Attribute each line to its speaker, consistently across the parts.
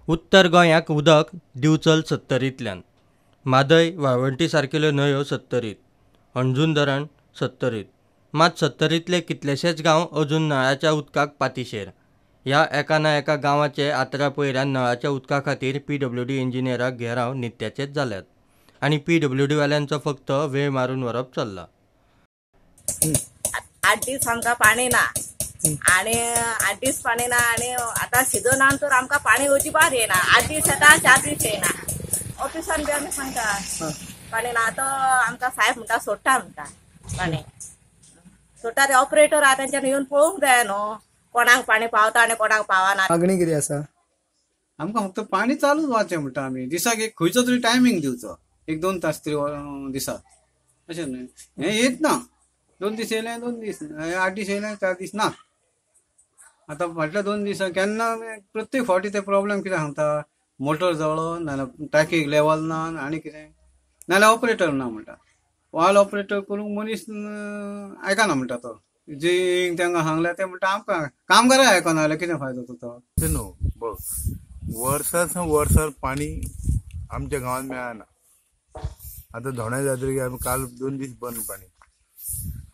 Speaker 1: उत्तर गोंयाक उदक दिवचल सत्तरींतल्यान. म्हादय वाळवंटी सारकेल्यो न्हंयो सत्तरीत, अंजून धरण सत्तरीत. मात सत्तरींतले कितलेशेच गांव अजून नळाच्या उदकाक पातीशेर. ह्या एका ना एका गांवाचे आत्रापयऱ्यान नळाच्या उदका खातीर PWD इंजिनियराक घेराव नित्याचेच जाल्यात आनी PWD वाल्यांचो फक्त वेळ मारून व्हरप चल्ला.
Speaker 2: 8 दीस आमकां पाणी ना आणि 8 दीस पाणी ना आणि आता सिजनान तर आमकां पाणी अजिबात येना. 8 दीस येता 4 दीस येना. ऑफिसान बी आमी सांगता पाणी ना. तो आमकां साहेब म्हणटा सोडटा म्हणटा पाणी सोडटा. ते ऑपरेटर आहा तेंच्यानी येवन पळोवंक जाय न्हू कोणाक पाणी पावता आनी कोणाक पावना.
Speaker 3: मागणी कितें आसा?
Speaker 4: आमकां फक्त पाणी चालूच वाचें म्हणटा आमी. दिसाक एक खंयचो तरी टायमींग दिवचो, 1-2 तास तरी दिसाक. अशें न्हय हें येत ना. 2 दीस येयलें 2 दीस, 8 दीस येयलें 4 दीस ना. आतां फाटल्या 2 दिसां केन्ना प्रत्येक फावटी ते प्रॉब्लेम कितें सांगता, मोटर जळो नाल्यार टाकीक लेवल ना आनी कितें नाल्यार ऑपरेटर ना म्हणटा. वाल ऑपरेटर करूंक मनीस आयकना म्हणटा तो. जे तांकां सांगलें ते म्हणटा आमकां कामगारां आयकना जाल्यार कितें फायदो तो.
Speaker 5: न्हू बघ, वर्सार पाणी आमच्या गावात मेळना. आता धोणे जात्रेक आमी काल 2 दीस बंद पाणी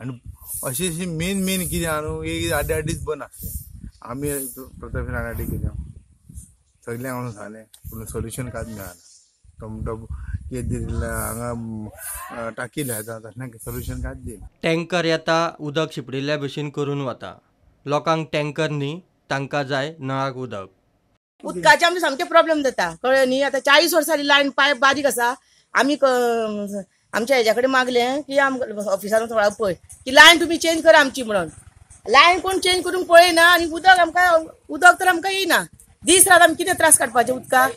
Speaker 5: आणि अशी मेन कितें आहा न्हू, एक 8 दीस बंद आसलें. आमी प्रताप रानाटी कितें सगळ्यांक हांव सांगलें पूण सोल्युशन कांयच मेळना. तो म्हणटा कितें दिलें हांगा टाकी लायता तसलें सोल्युशन कांयच दिना.
Speaker 1: टँकर येता उदक शिपडिल्ल्या भशेन करून वता. लोकांक टँकर न्ही, तांकां जाय नळाक उदक.
Speaker 6: उदकाचे आमचे सामके प्रॉब्लेम जाता कळ्ळें न्ही. आता 40 वर्सां लायन पायप बारीक आसा. आमी आमच्या हेज्या कडेन मागलें की आमकां ऑफिसान थोडा पळय की लायन तुमी चेंज करा आमची म्हणून. लायन कोण चेंज करूंक पळयना आनी उदक तर आमकां येयना. दीस रात आमी कितें त्रास काडपाचे उदकाक?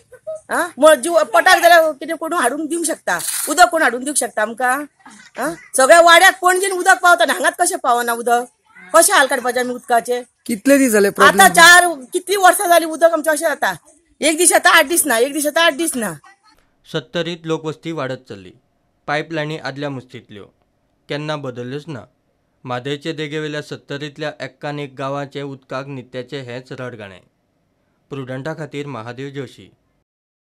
Speaker 6: जीव पटाक जाल्यार कितें कोण हाडून दिवंक शकता? उदक कोण हाडून दिवंक शकता आमकां? सगळ्या वाड्याक पणजेन उदक पावता, हांगाच कशें पावना उदक? कशें हाल काडपाचे आमी उदकाचे?
Speaker 3: कितले दीस जाले
Speaker 6: आता 4 कितली वर्सां जाली उदक आमचें अशें जाता. 1 दीस येता 8 दीस ना, 1 दीस येता 8 दीस ना.
Speaker 1: सत्तरीत लोकवस्ती वाडत चल्ली. पायपलायनी आदल्या मुस्तींतल्यो केन्ना बदल्ल्योच ना. म्हादयचे देगेवेल्या सत्तरींतल्या एक्कान एक गांवाचे उदकाक नित्याचे हेच रडगाणें. प्रुडंटा खातीर महादेव जोशी.